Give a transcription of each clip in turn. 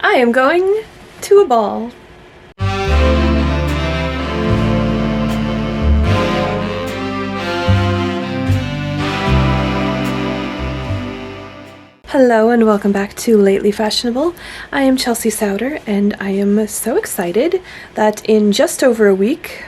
I am going to a ball. Hello and welcome back to Lately Fashionable. I am Chelsea Souter and I am so excited that in just over a week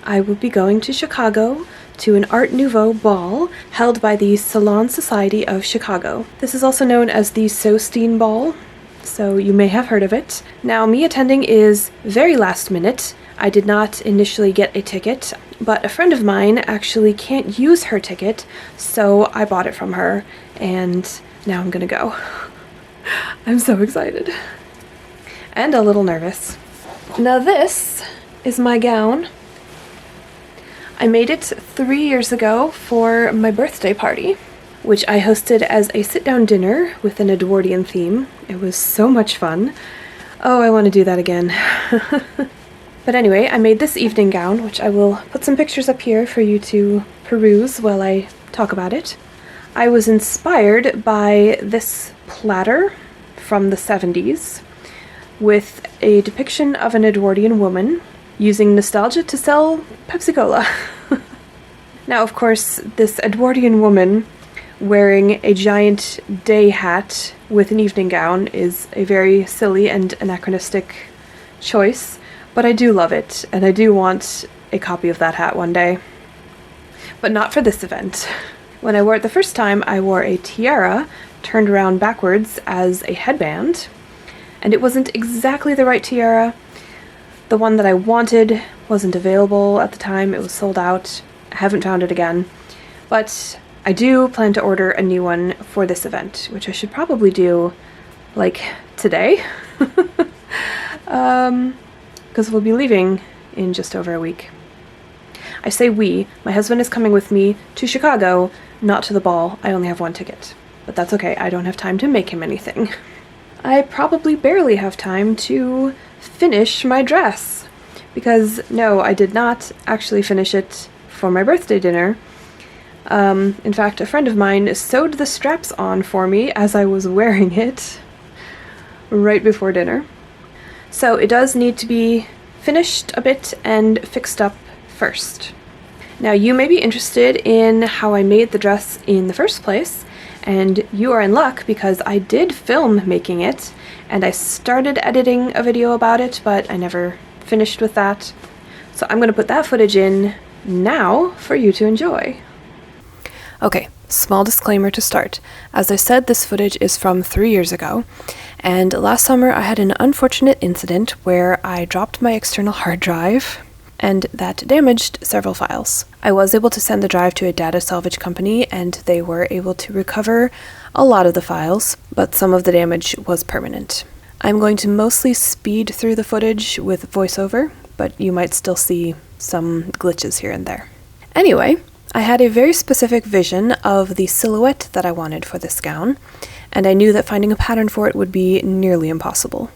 I will be going to Chicago to an Art Nouveau ball held by the Salon Society of Chicago. This is also known as the Sostein Ball, so you may have heard of it. Now, me attending is very last minute. I did not initially get a ticket, but a friend of mine actually can't use her ticket, so I bought it from her, and now I'm gonna go. I'm so excited. And a little nervous. Now this is my gown. I made it 3 years ago for my birthday party, which I hosted as a sit-down dinner with an Edwardian theme. It was so much fun. Oh, I want to do that again. But anyway, I made this evening gown, which I will put some pictures up here for you to peruse while I talk about it. I was inspired by this platter from the 70s with a depiction of an Edwardian woman using nostalgia to sell Pepsi-Cola. Now, of course, this Edwardian woman wearing a giant day hat with an evening gown is a very silly and anachronistic choice, but I do love it, and I do want a copy of that hat one day. But not for this event. When I wore it the first time, I wore a tiara turned around backwards as a headband, and it wasn't exactly the right tiara. The one that I wanted wasn't available at the time. It was sold out. I haven't found it again. But I do plan to order a new one for this event, which I should probably do, like, today. Because we'll be leaving in just over a week. I say we. My husband is coming with me to Chicago, not to the ball. I only have one ticket. But that's okay. I don't have time to make him anything. I probably barely have time to finish my dress. Because, no, I did not actually finish it for my birthday dinner. In fact, a friend of mine sewed the straps on for me as I was wearing it right before dinner. So it does need to be finished a bit and fixed up first. Now, you may be interested in how I made the dress in the first place, and you are in luck because I did film making it, and I started editing a video about it, but I never finished with that. So I'm going to put that footage in now for you to enjoy. Okay, small disclaimer to start. As I said, this footage is from 3 years ago, and last summer I had an unfortunate incident where I dropped my external hard drive, and that damaged several files. I was able to send the drive to a data salvage company, and they were able to recover a lot of the files, but some of the damage was permanent. I'm going to mostly speed through the footage with voiceover, but you might still see some glitches here and there. Anyway, I had a very specific vision of the silhouette that I wanted for this gown, and I knew that finding a pattern for it would be nearly impossible.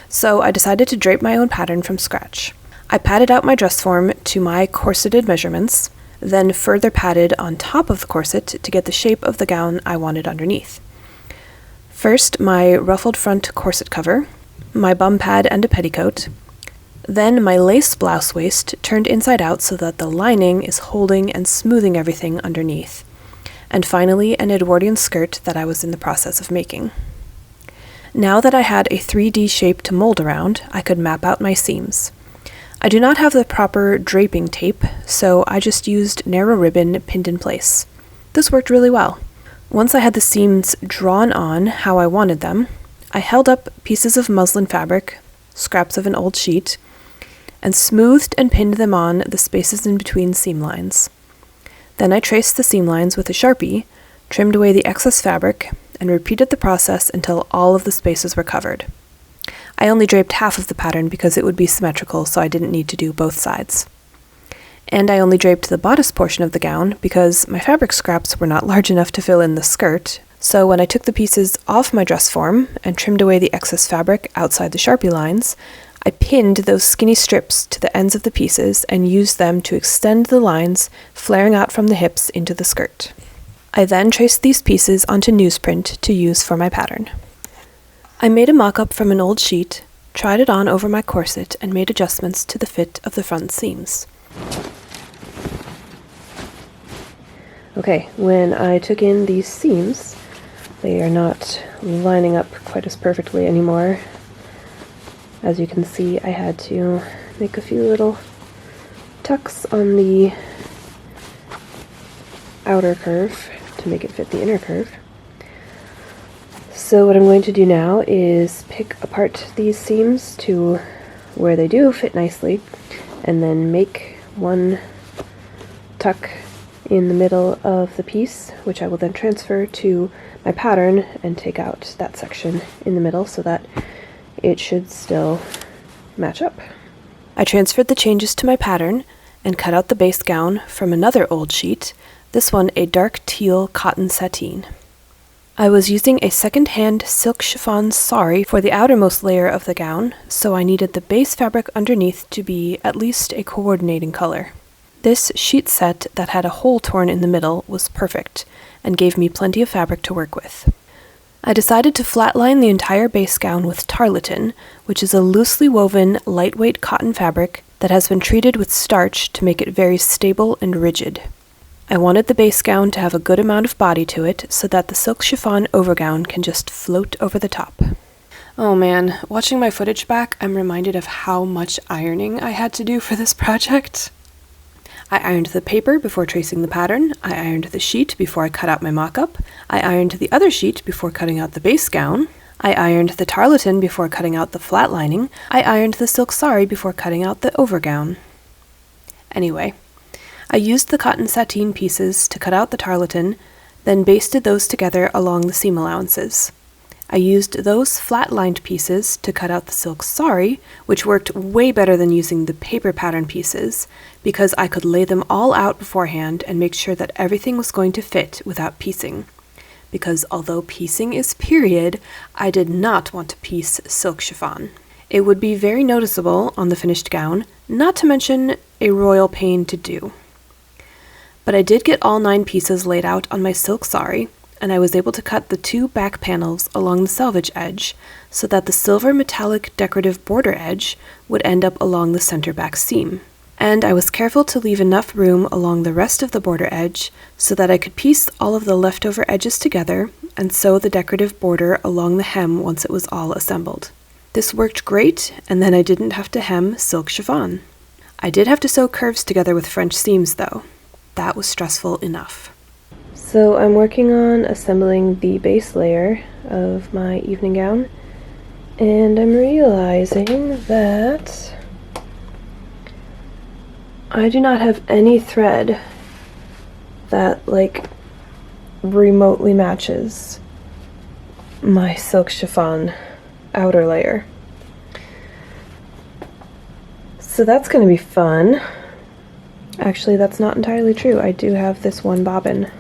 So I decided to drape my own pattern from scratch. I padded out my dress form to my corseted measurements, then further padded on top of the corset to get the shape of the gown I wanted underneath. First, my ruffled front corset cover, my bum pad and a petticoat, then my lace blouse waist turned inside out so that the lining is holding and smoothing everything underneath, and finally an Edwardian skirt that I was in the process of making. Now that I had a 3D shape to mold around, I could map out my seams. I do not have the proper draping tape, so I just used narrow ribbon pinned in place. This worked really well. Once I had the seams drawn on how I wanted them, I held up pieces of muslin fabric, scraps of an old sheet, and smoothed and pinned them on the spaces in between seam lines. Then I traced the seam lines with a Sharpie, trimmed away the excess fabric, and repeated the process until all of the spaces were covered. I only draped half of the pattern because it would be symmetrical, so I didn't need to do both sides. And I only draped the bodice portion of the gown because my fabric scraps were not large enough to fill in the skirt, so when I took the pieces off my dress form and trimmed away the excess fabric outside the Sharpie lines, I pinned those skinny strips to the ends of the pieces and used them to extend the lines flaring out from the hips into the skirt. I then traced these pieces onto newsprint to use for my pattern. I made a mock-up from an old sheet, tried it on over my corset, and made adjustments to the fit of the front seams. Okay, when I took in these seams, they are not lining up quite as perfectly anymore. As you can see, I had to make a few little tucks on the outer curve to make it fit the inner curve. So what I'm going to do now is pick apart these seams to where they do fit nicely, and then make one tuck in the middle of the piece, which I will then transfer to my pattern and take out that section in the middle so that it should still match up. I transferred the changes to my pattern and cut out the base gown from another old sheet, this one a dark teal cotton sateen. I was using a second-hand silk chiffon sari for the outermost layer of the gown, so I needed the base fabric underneath to be at least a coordinating color. This sheet set that had a hole torn in the middle was perfect, and gave me plenty of fabric to work with. I decided to flatline the entire base gown with tarlatan, which is a loosely woven, lightweight cotton fabric that has been treated with starch to make it very stable and rigid. I wanted the base gown to have a good amount of body to it so that the silk chiffon overgown can just float over the top. Oh man, watching my footage back, I'm reminded of how much ironing I had to do for this project. I ironed the paper before tracing the pattern, I ironed the sheet before I cut out my mock-up, I ironed the other sheet before cutting out the base gown, I ironed the tarlatan before cutting out the flat lining, I ironed the silk sari before cutting out the overgown. Anyway, I used the cotton sateen pieces to cut out the tarlatan, then basted those together along the seam allowances. I used those flat-lined pieces to cut out the silk sari, which worked way better than using the paper pattern pieces, because I could lay them all out beforehand and make sure that everything was going to fit without piecing. Because although piecing is period, I did not want to piece silk chiffon. It would be very noticeable on the finished gown, not to mention a royal pain to do. But I did get all 9 pieces laid out on my silk sari, and I was able to cut the 2 back panels along the selvage edge so that the silver metallic decorative border edge would end up along the center back seam. And I was careful to leave enough room along the rest of the border edge so that I could piece all of the leftover edges together and sew the decorative border along the hem once it was all assembled. This worked great, and then I didn't have to hem silk chiffon. I did have to sew curves together with French seams though. That was stressful enough. So I'm working on assembling the base layer of my evening gown, and I'm realizing that I do not have any thread that remotely matches my silk chiffon outer layer. So that's going to be fun. Actually, that's not entirely true. I do have this one bobbin.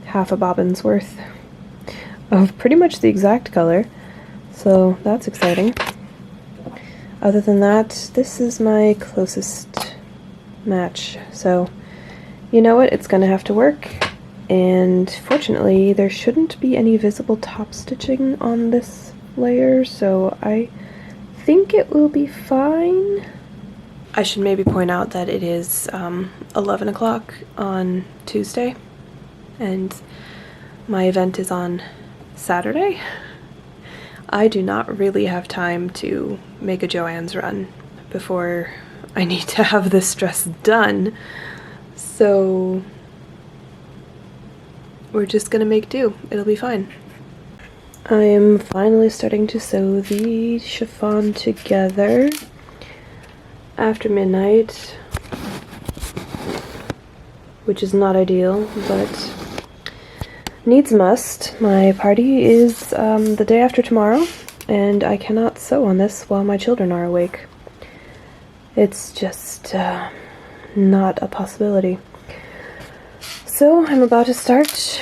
Half a bobbin's worth of pretty much the exact color, so that's exciting. Other than that, this is my closest match, so you know what, it's gonna have to work, and fortunately there shouldn't be any visible top stitching on this layer, so I think it will be fine. I should maybe point out that it is 11 o'clock on Tuesday, and my event is on Saturday. I do not really have time to make a Joann's run before I need to have this dress done, so we're just gonna make do. It'll be fine. I am finally starting to sew the chiffon together after midnight, which is not ideal, but needs must. My party is the day after tomorrow, and I cannot sew on this while my children are awake. It's just not a possibility. So I'm about to start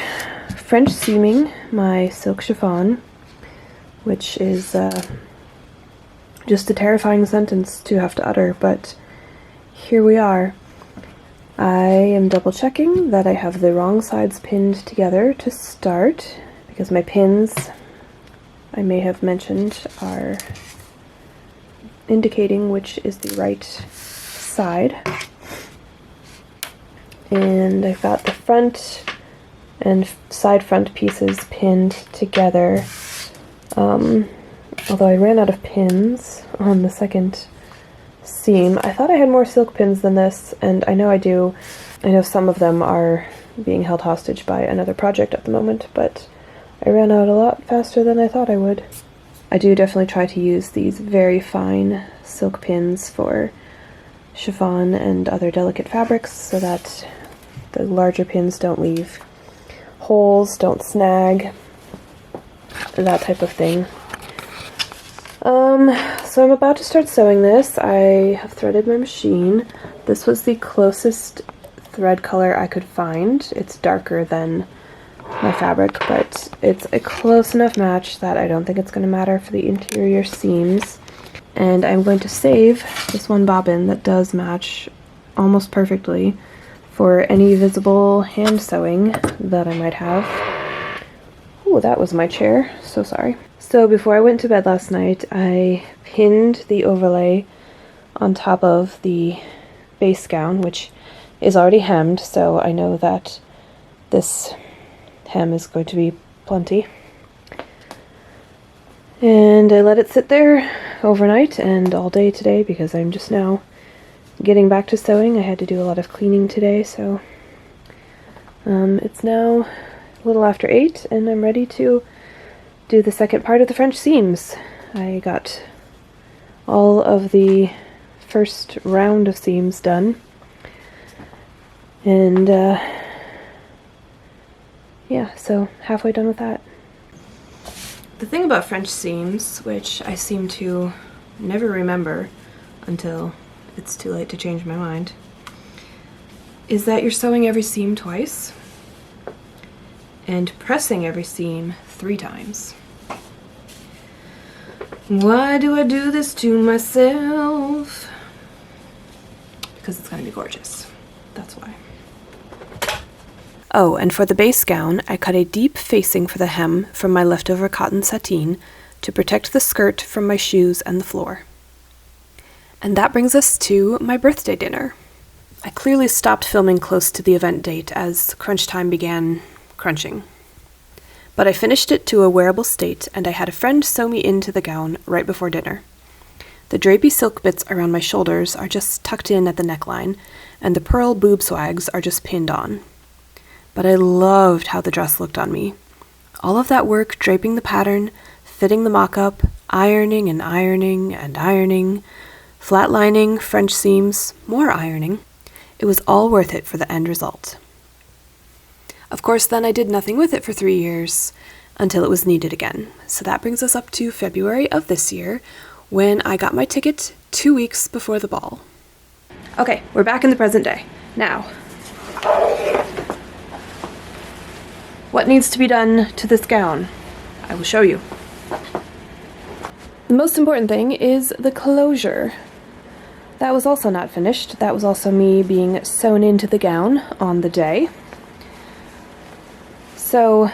French seaming my silk chiffon, which is just a terrifying sentence to have to utter, but here we are. I am double checking that I have the wrong sides pinned together to start, because my pins, I may have mentioned, are indicating which is the right side. And I've got the front and side front pieces pinned together. Although I ran out of pins on the second seam. I thought I had more silk pins than this, and I know I do. I know some of them are being held hostage by another project at the moment, but I ran out a lot faster than I thought I would. I do definitely try to use these very fine silk pins for chiffon and other delicate fabrics so that the larger pins don't leave holes, don't snag, that type of thing. So I'm about to start sewing this. I have threaded my machine. This was the closest thread color I could find. It's darker than my fabric, but it's a close enough match that I don't think it's going to matter for the interior seams. And I'm going to save this one bobbin that does match almost perfectly for any visible hand sewing that I might have. Oh, that was my chair. So sorry. So before I went to bed last night, I pinned the overlay on top of the base gown, which is already hemmed, so I know that this hem is going to be plenty. And I let it sit there overnight and all day today because I'm just now getting back to sewing. I had to do a lot of cleaning today, so it's now a little after 8 and I'm ready to do the second part of the French seams. I got all of the first round of seams done, and yeah, so halfway done with that. The thing about French seams, which I seem to never remember until it's too late to change my mind, is that you're sewing every seam twice and pressing every seam 3 times. Why do I do this to myself? Because it's going to be gorgeous. That's why. Oh, and for the base gown, I cut a deep facing for the hem from my leftover cotton sateen to protect the skirt from my shoes and the floor. And that brings us to my birthday dinner. I clearly stopped filming close to the event date as crunch time began crunching. But I finished it to a wearable state, and I had a friend sew me into the gown right before dinner. The drapey silk bits around my shoulders are just tucked in at the neckline, and the pearl boob swags are just pinned on. But I loved how the dress looked on me. All of that work draping the pattern, fitting the mock-up, ironing and ironing and ironing, flatlining, French seams, more ironing. It was all worth it for the end result. Of course, then I did nothing with it for 3 years until it was needed again. So that brings us up to February of this year, when I got my ticket 2 weeks before the ball. Okay, we're back in the present day. Now, what needs to be done to this gown? I will show you. The most important thing is the closure. That was also not finished. That was also me being sewn into the gown on the day. So,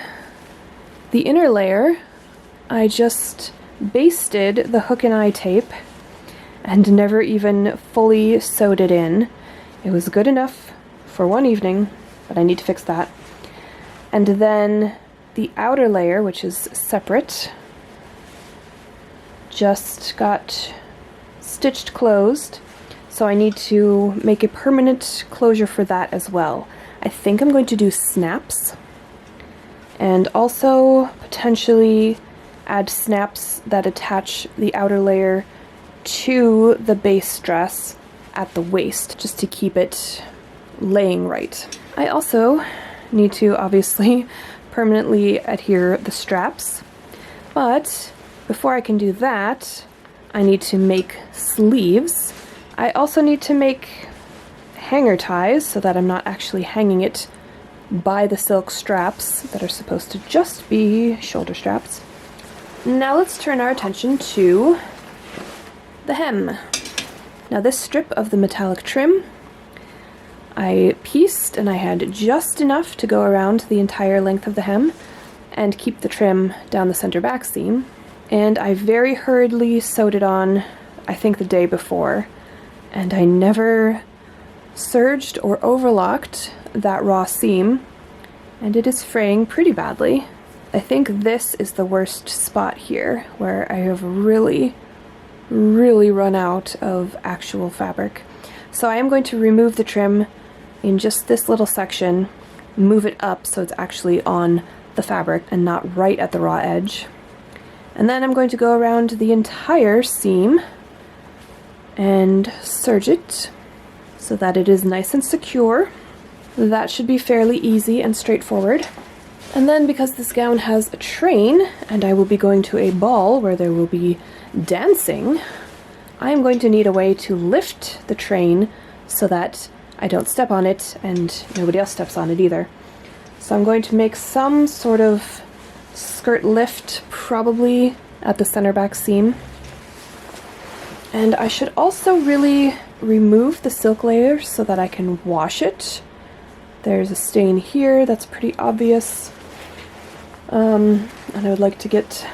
the inner layer, I just basted the hook and eye tape and never even fully sewed it in. It was good enough for one evening, but I need to fix that. And then the outer layer, which is separate, just got stitched closed, so I need to make a permanent closure for that as well. I think I'm going to do snaps, and also potentially add snaps that attach the outer layer to the base dress at the waist, just to keep it laying right. I also need to obviously permanently adhere the straps, but before I can do that, I need to make sleeves. I also need to make hanger ties so that I'm not actually hanging it by the silk straps that are supposed to just be shoulder straps. Now let's turn our attention to the hem. Now this strip of the metallic trim, I pieced and I had just enough to go around the entire length of the hem, and keep the trim down the center back seam. And I very hurriedly sewed it on, I think the day before, and I never serged or overlocked that raw seam, and it is fraying pretty badly. I think this is the worst spot here, where I have really run out of actual fabric. So I am going to remove the trim in just this little section, move it up so it's actually on the fabric and not right at the raw edge. And then I'm going to go around the entire seam and serge it so that it is nice and secure. That should be fairly easy and straightforward. And then, because this gown has a train and I will be going to a ball where there will be dancing, I am going to need a way to lift the train so that I don't step on it and nobody else steps on it either. So I'm going to make some sort of skirt lift, probably at the center back seam. And I should also really remove the silk layer so that I can wash it. There's a stain here that's pretty obvious. And I would like to get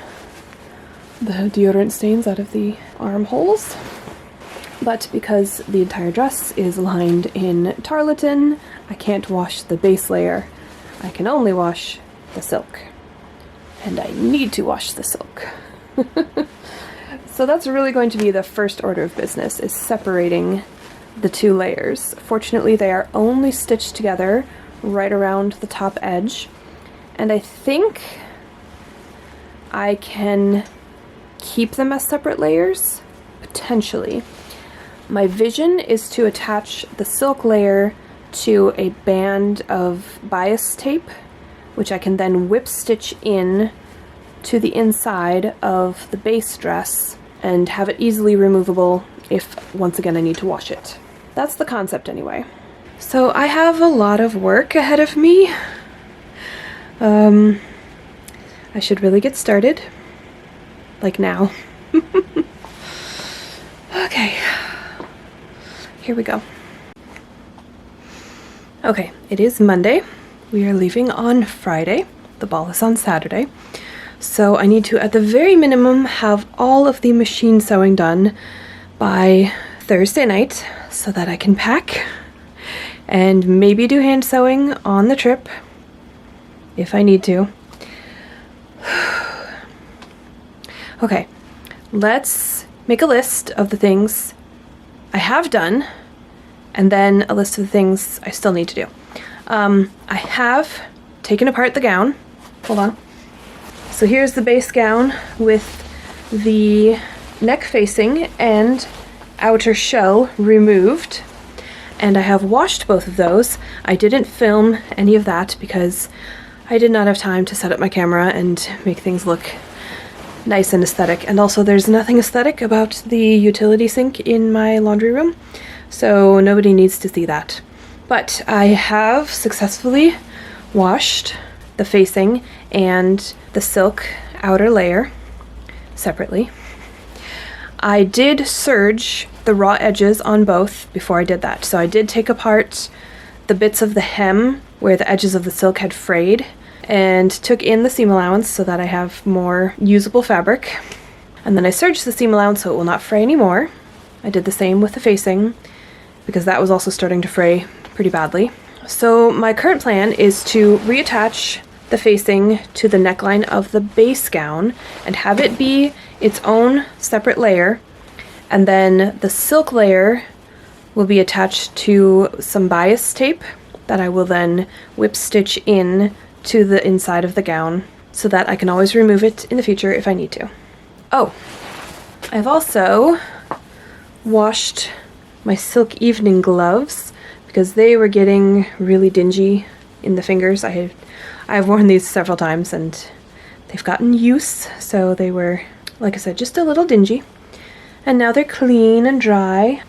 the deodorant stains out of the armholes. But because the entire dress is lined in tarlatan, I can't wash the base layer. I can only wash the silk. And I need to wash the silk. So that's really going to be the first order of business, is separating the two layers. Fortunately, they are only stitched together right around the top edge. And I think I can keep them as separate layers, potentially. My vision is to attach the silk layer to a band of bias tape, which I can then whip stitch in to the inside of the base dress and have it easily removable if, once again, I need to wash it. That's the concept anyway. So I have a lot of work ahead of me. I should really get started. Like now. Okay. Here we go. Okay, it is Monday. We are leaving on Friday. The ball is on Saturday. So I need to, at the very minimum, have all of the machine sewing done by Thursday night so that I can pack and maybe do hand sewing on the trip if I need to. Okay, let's make a list of the things I have done and then a list of the things I still need to do. I have taken apart the gown. Hold on. So here's the base gown with the neck facing and outer shell removed. And I have washed both of those. I didn't film any of that because I did not have time to set up my camera and make things look nice and aesthetic. And also there's nothing aesthetic about the utility sink in my laundry room, so nobody needs to see that. But I have successfully washed the facing and the silk outer layer separately. I did serge the raw edges on both before I did that. So I did take apart the bits of the hem where the edges of the silk had frayed and took in the seam allowance so that I have more usable fabric. And then I serged the seam allowance so it will not fray anymore. I did the same with the facing because that was also starting to fray pretty badly. So my current plan is to reattach the facing to the neckline of the base gown and have it be its own separate layer, and then the silk layer will be attached to some bias tape that I will then whip stitch in to the inside of the gown so that I can always remove it in the future if I need to. Oh, I've also washed my silk evening gloves because they were getting really dingy in the fingers. I've worn these several times and they've gotten use, so they were, like I said, just a little dingy. And now they're clean and dry.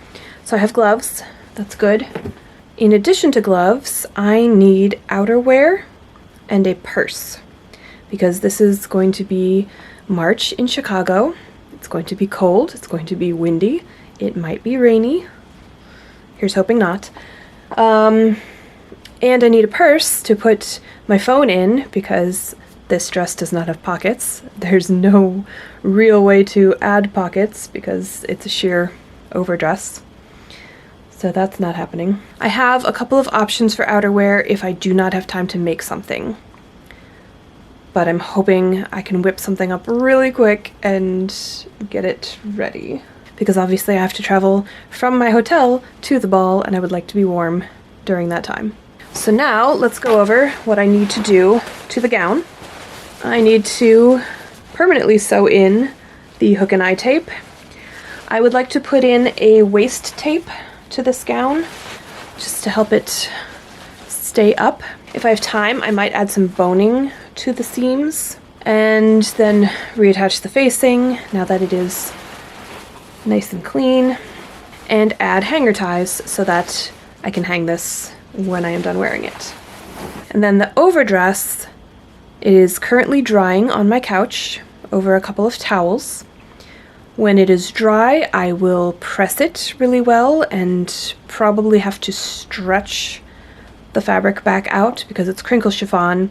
So I have gloves. That's good. In addition to gloves, I need outerwear and a purse because this is going to be March in Chicago. It's going to be cold. It's going to be windy. It might be rainy. Here's hoping not. And I need a purse to put my phone in because This dress does not have pockets. There's no real way to add pockets because it's a sheer overdress. So that's not happening. I have a couple of options for outerwear if I do not have time to make something. But I'm hoping I can whip something up really quick and get it ready. Because obviously I have to travel from my hotel to the ball and I would like to be warm during that time. So now let's go over what I need to do to the gown. I need to permanently sew in the hook and eye tape. I would like to put in a waist tape to this gown just to help it stay up. If I have time, I might add some boning to the seams and then reattach the facing now that it is nice and clean, and add hanger ties so that I can hang this when I am done wearing it. And then the overdress is currently drying on my couch over a couple of towels. When it is dry, I will press it really well and probably have to stretch the fabric back out because it's crinkle chiffon.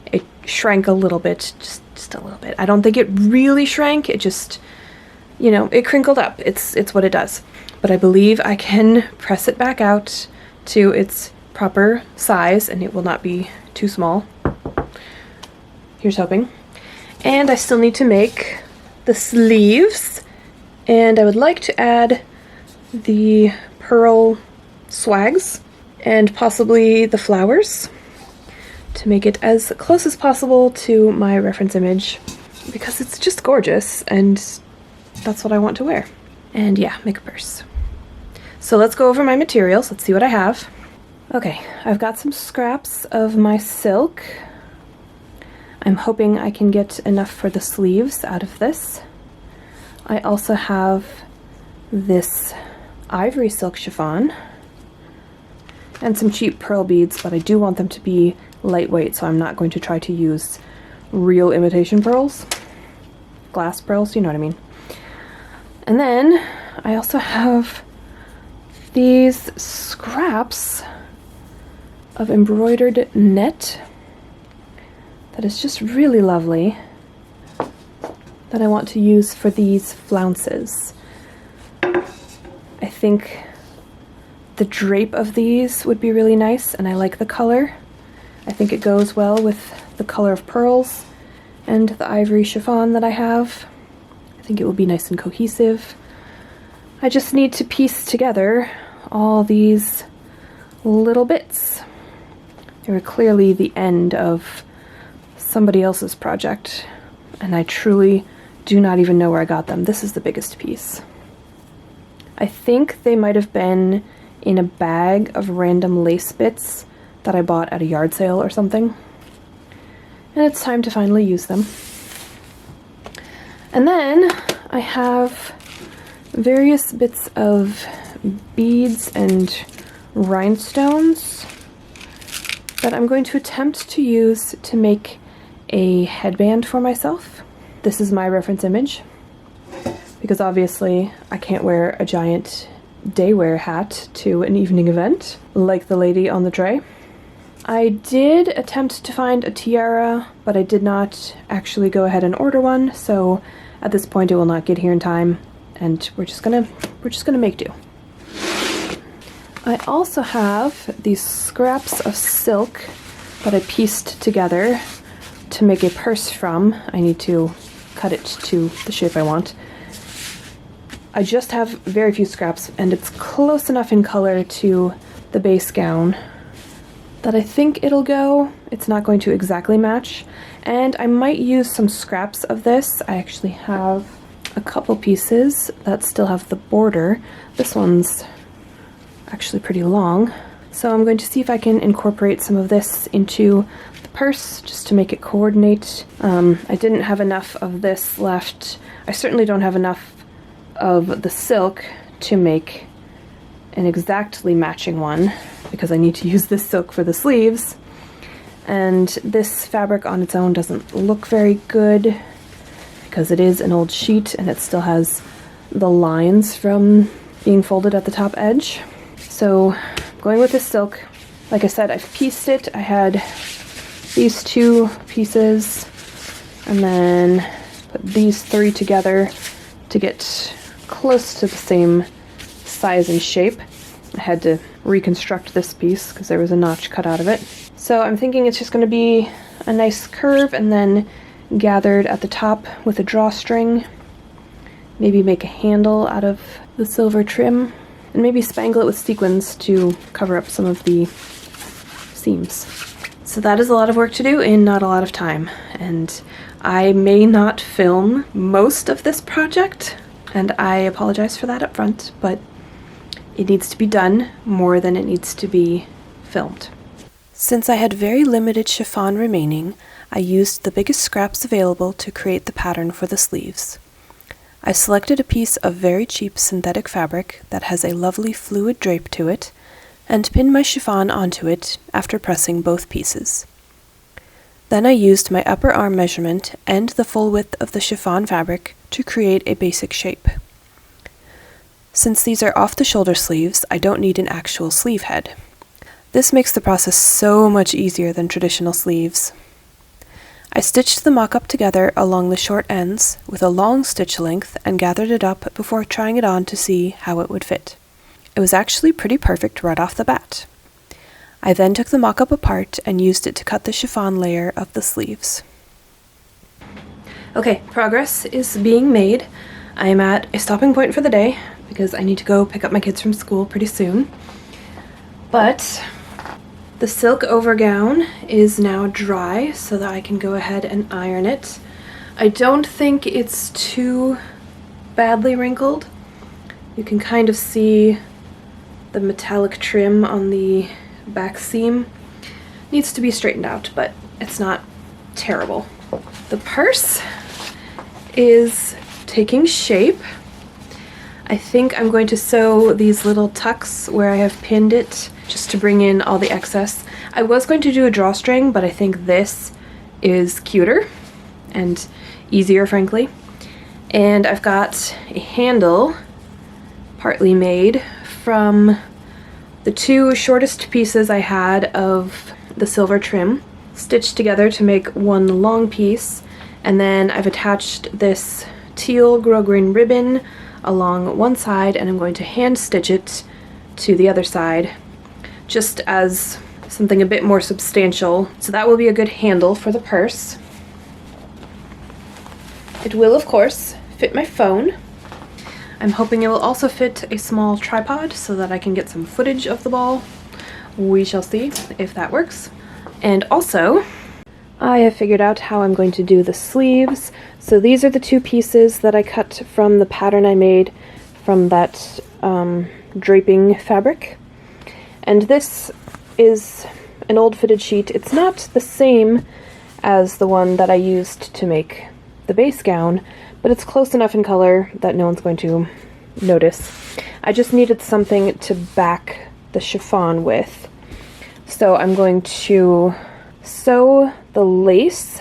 It shrank a little bit, just a little bit. I don't think it really shrank, it just, you know, it crinkled up. It's what it does. But I believe I can press it back out to its proper size and it will not be too small. Here's hoping. And I still need to make the sleeves, and I would like to add the pearl swags and possibly the flowers to make it as close as possible to my reference image because it's just gorgeous and that's what I want to wear. And yeah, make a purse. So let's go over my materials. Let's see what I have. Okay, I've got some scraps of my silk. I'm hoping I can get enough for the sleeves out of this. I also have this ivory silk chiffon and some cheap pearl beads, but I do want them to be lightweight, so I'm not going to try to use real imitation pearls. Glass pearls, you know what I mean. And then I also have these scraps of embroidered net that is just really lovely that I want to use for these flounces. I think the drape of these would be really nice, and I like the color. I think it goes well with the color of pearls and the ivory chiffon that I have. I think it will be nice and cohesive. I just need to piece together all these little bits. They were clearly the end of somebody else's project, and I truly do not even know where I got them. This is the biggest piece. I think they might have been in a bag of random lace bits that I bought at a yard sale or something. And it's time to finally use them. And then I have various bits of beads and rhinestones that I'm going to attempt to use to make a headband for myself. This is my reference image, because obviously I can't wear a giant daywear hat to an evening event like the lady on the tray. I did attempt to find a tiara, but I did not actually go ahead and order one, so at this point it will not get here in time, and we're just gonna make do. I also have these scraps of silk that I pieced together to make a purse from. I need to cut it to the shape I want. I just have very few scraps, and it's close enough in color to the base gown that I think it'll go. It's not going to exactly match, and I might use some scraps of this. I actually have a couple pieces that still have the border. This one's actually pretty long, so I'm going to see if I can incorporate some of this into the purse just to make it coordinate. I didn't have enough of this left. I certainly don't have enough of the silk to make an exactly matching one, because I need to use this silk for the sleeves, and this fabric on its own doesn't look very good because it is an old sheet and it still has the lines from being folded at the top edge. So I'm going with this silk. Like I said, I've pieced it. I had these two pieces and then put these three together to get close to the same size and shape. I had to reconstruct this piece because there was a notch cut out of it. So I'm thinking it's just going to be a nice curve and then gathered at the top with a drawstring. Maybe make a handle out of the silver trim and maybe spangle it with sequins to cover up some of the seams. So that is a lot of work to do in not a lot of time, and I may not film most of this project, and I apologize for that up front, but it needs to be done more than it needs to be filmed. Since I had very limited chiffon remaining, I used the biggest scraps available to create the pattern for the sleeves. I selected a piece of very cheap synthetic fabric that has a lovely fluid drape to it, and pinned my chiffon onto it after pressing both pieces. Then I used my upper arm measurement and the full width of the chiffon fabric to create a basic shape. Since these are off-the-shoulder sleeves, I don't need an actual sleeve head. This makes the process so much easier than traditional sleeves. I stitched the mock-up together along the short ends with a long stitch length and gathered it up before trying it on to see how it would fit. It was actually pretty perfect right off the bat. I then took the mock-up apart and used it to cut the chiffon layer of the sleeves. Okay, progress is being made. I am at a stopping point for the day because I need to go pick up my kids from school pretty soon. But the silk overgown is now dry so that I can go ahead and iron it. I don't think it's too badly wrinkled. You can kind of see the metallic trim on the back seam. Needs to be straightened out, but it's not terrible. The purse is taking shape. I think I'm going to sew these little tucks where I have pinned it just to bring in all the excess. I was going to do a drawstring, but I think this is cuter and easier, frankly. And I've got a handle partly made from the two shortest pieces I had of the silver trim, stitched together to make one long piece, and then I've attached this teal grosgrain ribbon along one side, and I'm going to hand stitch it to the other side just as something a bit more substantial. So that will be a good handle for the purse. It will, of course, fit my phone. I'm hoping it will also fit a small tripod so that I can get some footage of the ball. We shall see if that works. And also, I have figured out how I'm going to do the sleeves. So these are the two pieces that I cut from the pattern I made from that draping fabric. And this is an old fitted sheet. It's not the same as the one that I used to make the base gown, but it's close enough in color that no one's going to notice. I just needed something to back the chiffon with. So I'm going to sew the lace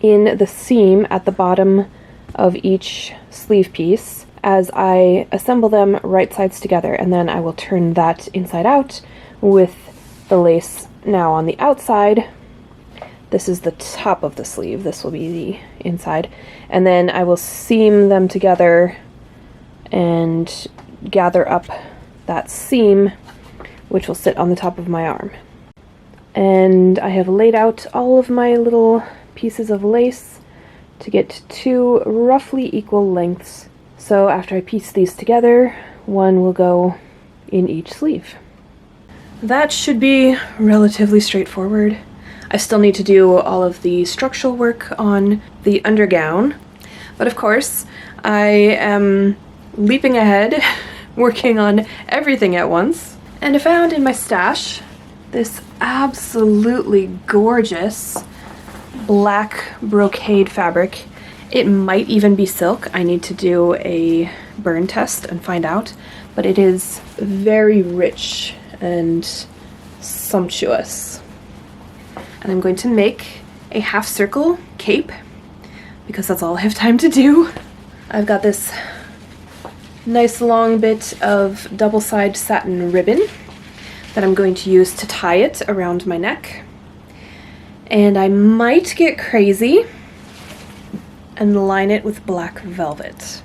in the seam at the bottom of each sleeve piece as I assemble them right sides together, and then I will turn that inside out with the lace now on the outside. This is the top of the sleeve, this will be the inside, and then I will seam them together and gather up that seam, which will sit on the top of my arm. And I have laid out all of my little pieces of lace to get two roughly equal lengths. So after I piece these together, one will go in each sleeve. That should be relatively straightforward. I still need to do all of the structural work on the undergown, but of course I am leaping ahead, working on everything at once. And I found in my stash this absolutely gorgeous black brocade fabric. It might even be silk. I need to do a burn test and find out, but it is very rich and sumptuous. And I'm going to make a half circle cape because that's all I have time to do. I've got this nice long bit of double-side satin ribbon that I'm going to use to tie it around my neck. And I might get crazy and line it with black velvet.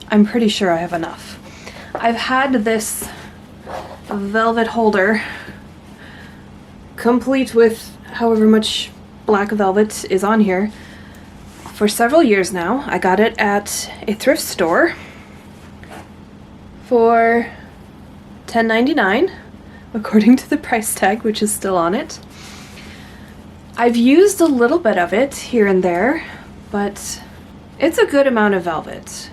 I'm pretty sure I have enough. I've had this velvet holder complete with however much black velvet is on here for several years now. I got it at a thrift store for $10.99 according to the price tag, which is still on it. I've used a little bit of it here and there, but it's a good amount of velvet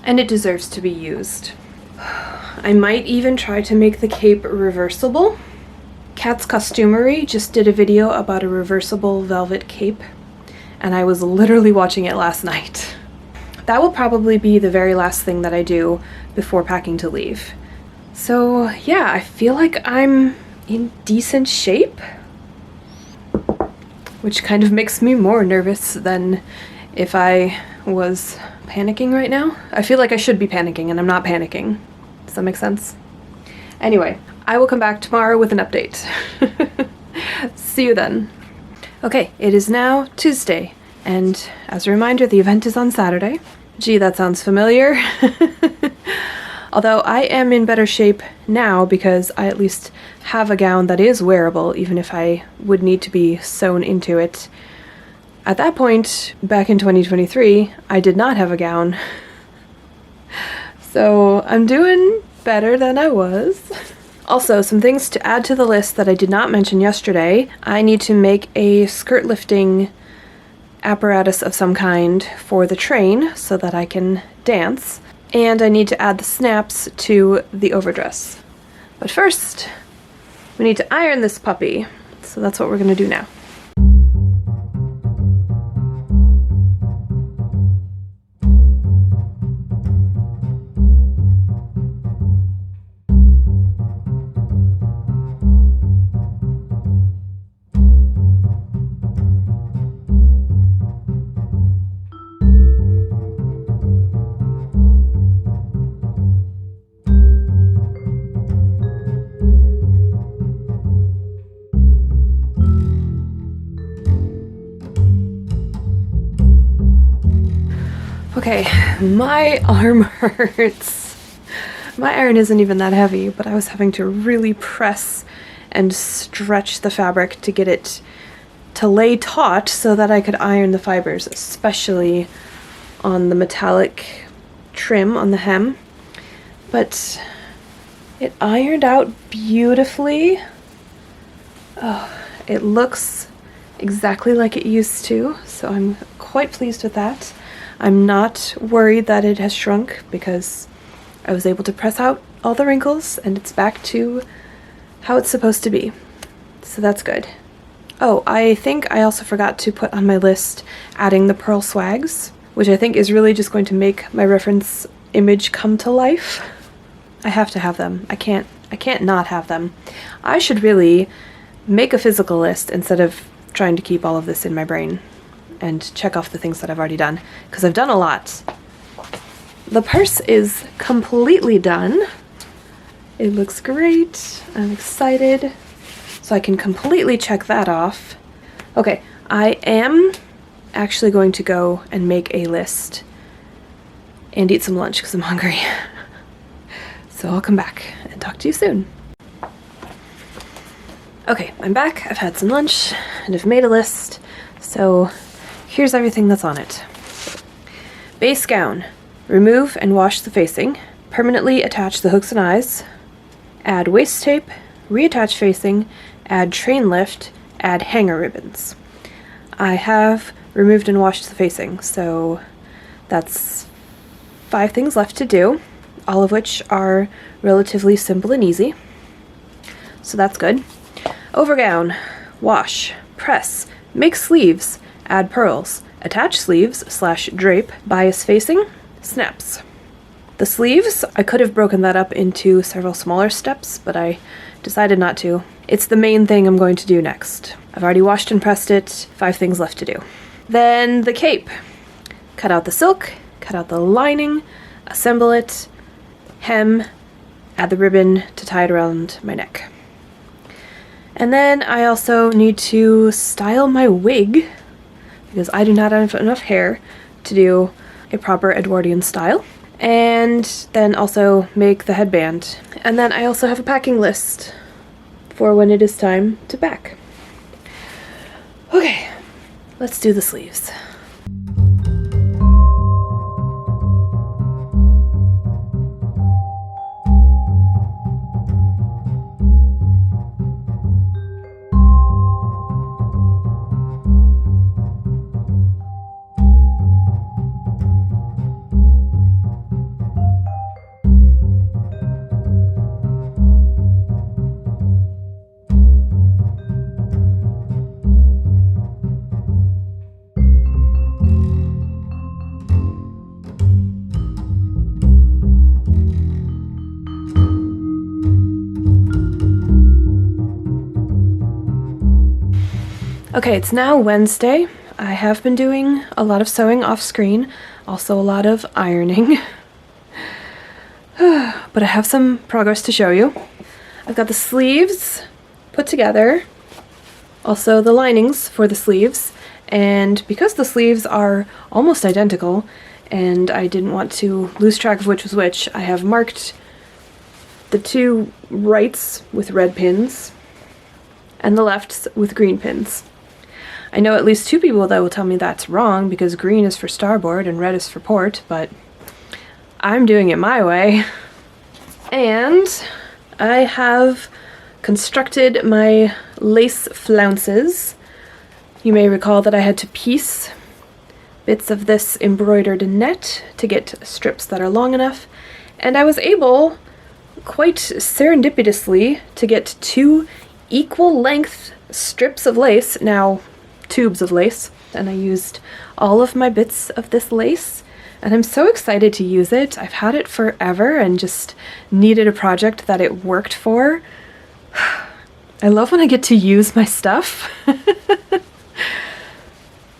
and it deserves to be used. I might even try to make the cape reversible. Cat's Costumery just did a video about a reversible velvet cape, and I was literally watching it last night. That will probably be the very last thing that I do before packing to leave. So yeah, I feel like I'm in decent shape, which kind of makes me more nervous than if I was panicking right now. I feel like I should be panicking and I'm not panicking. Does that make sense? Anyway, I will come back tomorrow with an update. See you then. Okay, it is now Tuesday, and as a reminder, the event is on Saturday. Gee, that sounds familiar. Although I am in better shape now because I at least have a gown that is wearable, even if I would need to be sewn into it. At that point, back in 2023, I did not have a gown. So I'm doing better than I was. Also, some things to add to the list that I did not mention yesterday. I need to make a skirt lifting apparatus of some kind for the train so that I can dance. And I need to add the snaps to the overdress. But first, we need to iron this puppy. So that's what we're gonna do now. Okay, my arm hurts. My iron isn't even that heavy, but I was having to really press and stretch the fabric to get it to lay taut so that I could iron the fibers, especially on the metallic trim on the hem. But it ironed out beautifully. Oh, it looks exactly like it used to, so I'm quite pleased with that. I'm not worried that it has shrunk because I was able to press out all the wrinkles and it's back to how it's supposed to be. So that's good. Oh, I think I also forgot to put on my list adding the pearl swags, which I think is really just going to make my reference image come to life. I have to have them. I can't not have them. I should really make a physical list instead of trying to keep all of this in my brain and check off the things that I've already done, because I've done a lot. The purse is completely done. It looks great. I'm excited. So I can completely check that off. Okay, I am actually going to go and make a list and eat some lunch because I'm hungry. So I'll come back and talk to you soon. Okay, I'm back. I've had some lunch and I've made a list. So here's everything that's on it. Base gown. Remove and wash the facing. Permanently attach the hooks and eyes. Add waist tape. Reattach facing. Add train lift. Add hanger ribbons. I have removed and washed the facing, so that's 5 things left to do, all of which are relatively simple and easy. So that's good. Overgown. Wash. Press. Make sleeves. Add pearls, attach sleeves / drape, bias facing, snaps. The sleeves, I could have broken that up into several smaller steps, but I decided not to. It's the main thing I'm going to do next. I've already washed and pressed it, 5 things left to do. Then the cape. Cut out the silk, cut out the lining, assemble it, hem, add the ribbon to tie it around my neck. And then I also need to style my wig, because I do not have enough hair to do a proper Edwardian style, and then also make the headband. And then I also have a packing list for when it is time to pack. Okay, let's do the sleeves. Okay, it's now Wednesday. I have been doing a lot of sewing off screen, also a lot of ironing. But I have some progress to show you. I've got the sleeves put together, also the linings for the sleeves, and because the sleeves are almost identical and I didn't want to lose track of which was which, I have marked the two rights with red pins and the lefts with green pins. I know at least two people that will tell me that's wrong because green is for starboard and red is for port, but I'm doing it my way. And I have constructed my lace flounces. You may recall that I had to piece bits of this embroidered net to get strips that are long enough, and I was able, quite serendipitously, to get two equal length strips of lace, now tubes of lace, and I used all of my bits of this lace, and I'm so excited to use it. I've had it forever and just needed a project that it worked for. I love when I get to use my stuff.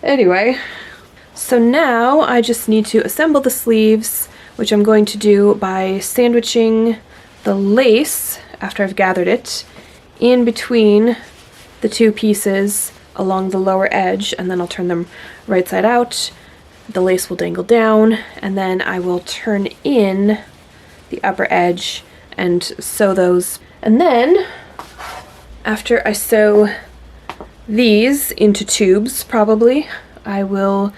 Anyway, so now I just need to assemble the sleeves, which I'm going to do by sandwiching the lace, after I've gathered it, in between the two pieces along the lower edge, and then I'll turn them right side out. The lace will dangle down, and then I will turn in the upper edge and sew those. And then, after I sew these into tubes, probably, I will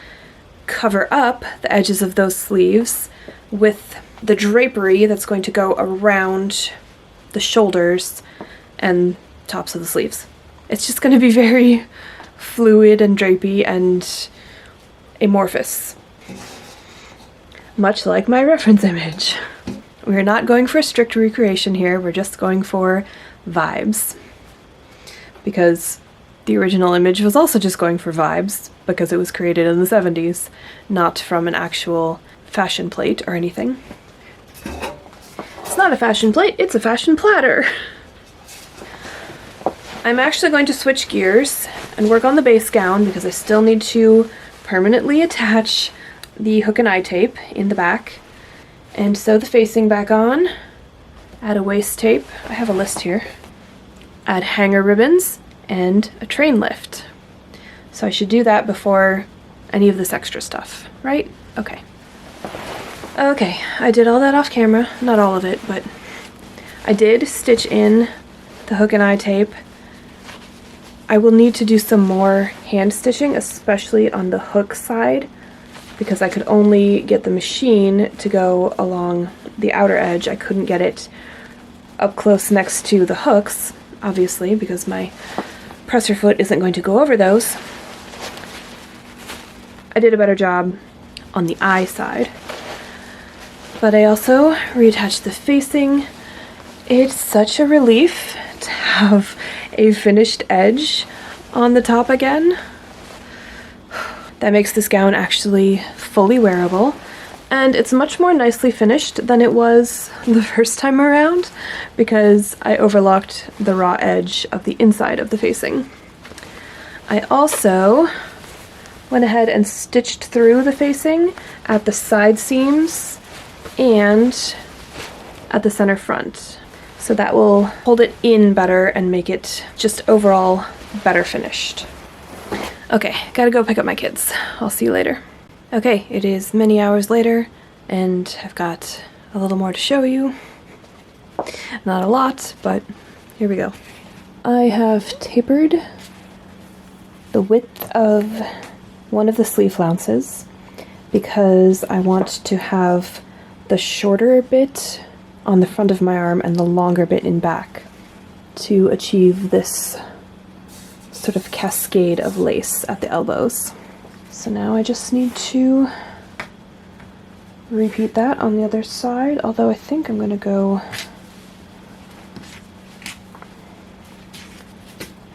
cover up the edges of those sleeves with the drapery that's going to go around the shoulders and tops of the sleeves. It's just going to be very fluid and drapey and amorphous. Much like my reference image. We're not going for a strict recreation here, we're just going for vibes. Because the original image was also just going for vibes, because it was created in the 70s, not from an actual fashion plate or anything. It's not a fashion plate, it's a fashion platter! I'm actually going to switch gears and work on the base gown because I still need to permanently attach the hook and eye tape in the back and sew the facing back on, add a waist tape, I have a list here, add hanger ribbons, and a train lift. So I should do that before any of this extra stuff, right? Okay. Okay, I did all that off camera, not all of it, but I did stitch in the hook and eye tape. I will need to do some more hand stitching, especially on the hook side, because I could only get the machine to go along the outer edge. I couldn't get it up close next to the hooks, obviously, because my presser foot isn't going to go over those. I did a better job on the eye side. But I also reattached the facing. It's such a relief to have a finished edge on the top again. That makes this gown actually fully wearable, and it's much more nicely finished than it was the first time around because I overlocked the raw edge of the inside of the facing. I also went ahead and stitched through the facing at the side seams and at the center front. So that will hold it in better and make it just overall better finished. Okay, gotta go pick up my kids. I'll see you later. Okay, it is many hours later, and I've got a little more to show you. Not a lot, but here we go. I have tapered the width of one of the sleeve flounces because I want to have the shorter bit on the front of my arm and the longer bit in back to achieve this sort of cascade of lace at the elbows. So now I just need to repeat that on the other side, although I think I'm going to go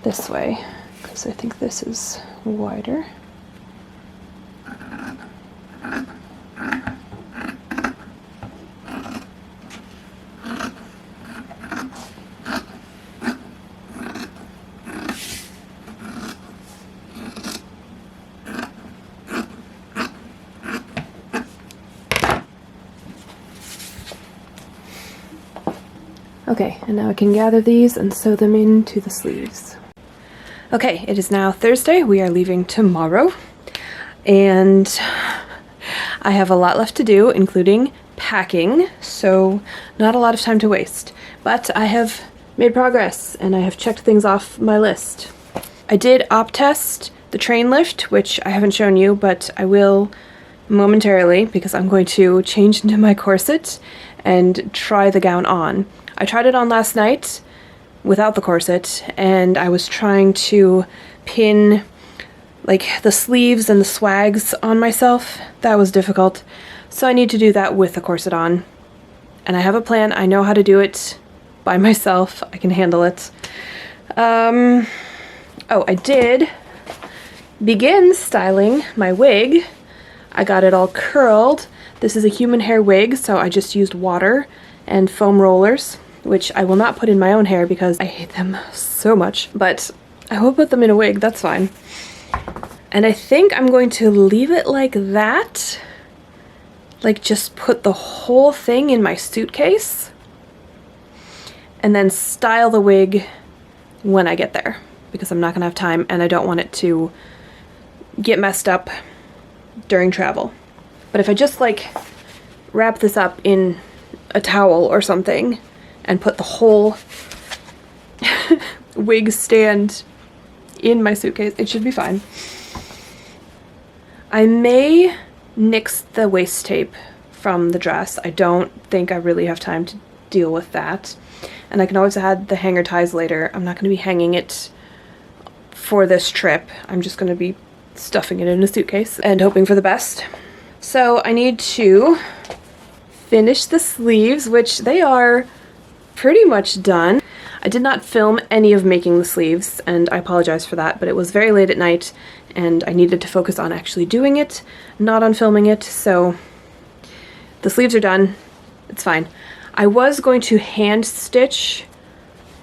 this way because I think this is wider. Okay, and now I can gather these and sew them into the sleeves. Okay, it is now Thursday. We are leaving tomorrow, and I have a lot left to do, including packing, so not a lot of time to waste. But I have made progress, and I have checked things off my list. I did op test the train lift, which I haven't shown you, but I will momentarily because I'm going to change into my corset and try the gown on. I tried it on last night without the corset, and I was trying to pin like the sleeves and the swags on myself. That was difficult, so I need to do that with the corset on. And I have a plan. I know how to do it by myself. I can handle it. Oh, I did begin styling my wig. I got it all curled. This is a human hair wig, so I just used water and foam rollers, which I will not put in my own hair because I hate them so much, but I will put them in a wig, that's fine. And I think I'm going to leave it like that, like just put the whole thing in my suitcase, and then style the wig when I get there, because I'm not gonna have time and I don't want it to get messed up during travel. But if I just like wrap this up in a towel or something and put the whole wig stand in my suitcase, it should be fine. I may nix the waist tape from the dress. I don't think I really have time to deal with that. And I can always add the hanger ties later. I'm not going to be hanging it for this trip. I'm just going to be stuffing it in a suitcase and hoping for the best. So I need to finish the sleeves, which they are pretty much done. I did not film any of making the sleeves, and I apologize for that, but it was very late at night and I needed to focus on actually doing it, not on filming it, so the sleeves are done. It's fine. I was going to hand stitch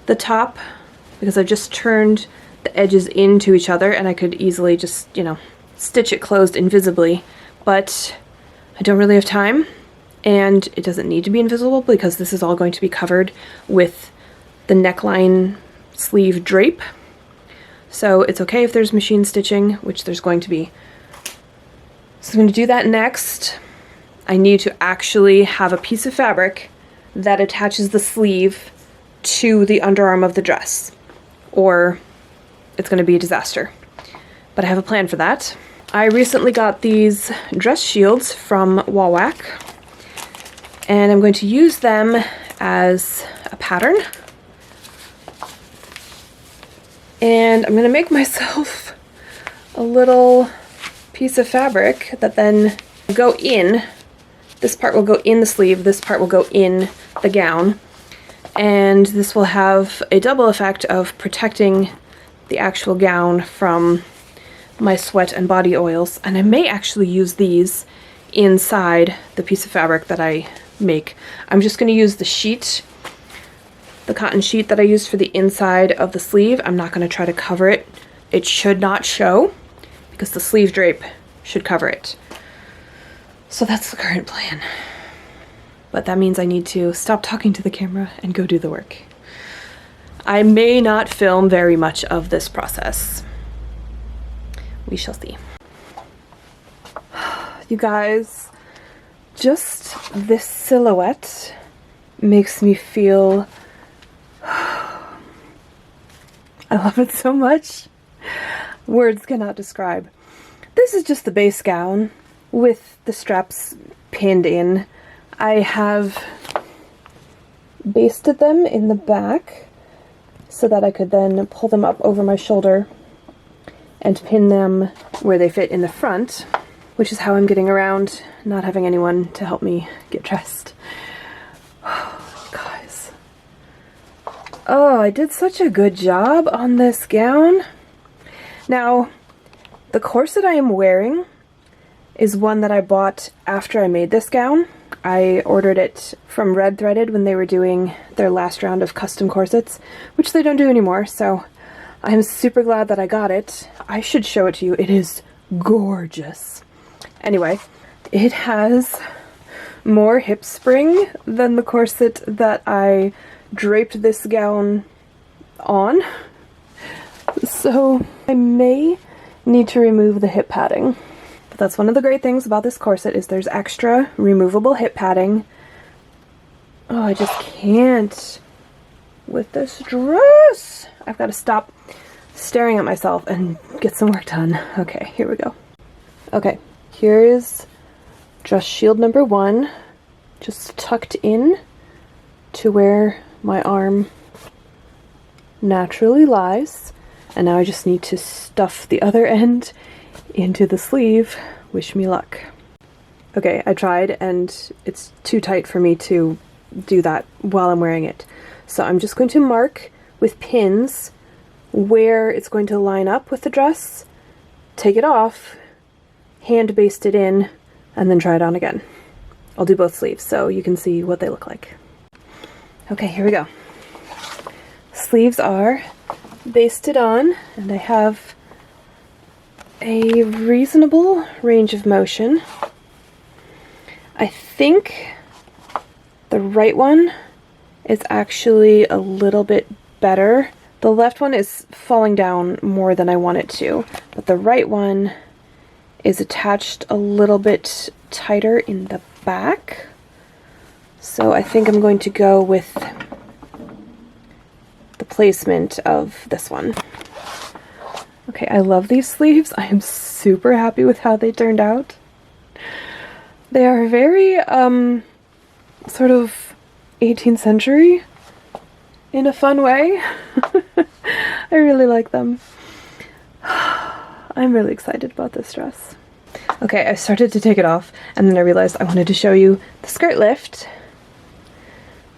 the top because I just turned the edges into each other and I could easily just, you know, stitch it closed invisibly, but I don't really have time. And it doesn't need to be invisible because this is all going to be covered with the neckline sleeve drape. So it's okay if there's machine stitching, which there's going to be. So I'm going to do that next. I need to actually have a piece of fabric that attaches the sleeve to the underarm of the dress, or it's going to be a disaster. But I have a plan for that. I recently got these dress shields from Wawak, and I'm going to use them as a pattern. And I'm going to make myself a little piece of fabric that then go in. This part will go in the sleeve, this part will go in the gown. And this will have a double effect of protecting the actual gown from my sweat and body oils. And I may actually use these inside the piece of fabric that I make. I'm just going to use the sheet, the cotton sheet that I used for the inside of the sleeve. I'm not going to try to cover it. It should not show because the sleeve drape should cover it. So that's the current plan. But that means I need to stop talking to the camera and go do the work. I may not film very much of this process. We shall see. You guys, just this silhouette makes me feel... I love it so much. Words cannot describe. This is just the base gown with the straps pinned in. I have basted them in the back so that I could then pull them up over my shoulder and pin them where they fit in the front, which is how I'm getting around, not having anyone to help me get dressed. Guys. Oh, I did such a good job on this gown. Now, the corset I am wearing is one that I bought after I made this gown. I ordered it from Red Threaded when they were doing their last round of custom corsets, which they don't do anymore, so I'm super glad that I got it. I should show it to you. It is gorgeous. Anyway, it has more hip spring than the corset that I draped this gown on, so I may need to remove the hip padding. But that's one of the great things about this corset is there's extra removable hip padding. Oh, I just can't with this dress. I've got to stop staring at myself and get some work done. Okay, here we go. Okay, here is dress shield number 1, just tucked in to where my arm naturally lies. And now I just need to stuff the other end into the sleeve. Wish me luck. Okay, I tried and it's too tight for me to do that while I'm wearing it. So I'm just going to mark with pins where it's going to line up with the dress, take it off, hand baste it in, and then try it on again. I'll do both sleeves so you can see what they look like. Okay, here we go. Sleeves are basted on, and I have a reasonable range of motion. I think the right one is actually a little bit better. The left one is falling down more than I want it to, but the right one is attached a little bit tighter in the back. So I think I'm going to go with the placement of this one. Okay, I love these sleeves. I am super happy with how they turned out. They are very, sort of 18th century in a fun way. I really like them. I'm really excited about this dress. Okay, I started to take it off, and then I realized I wanted to show you the skirt lift.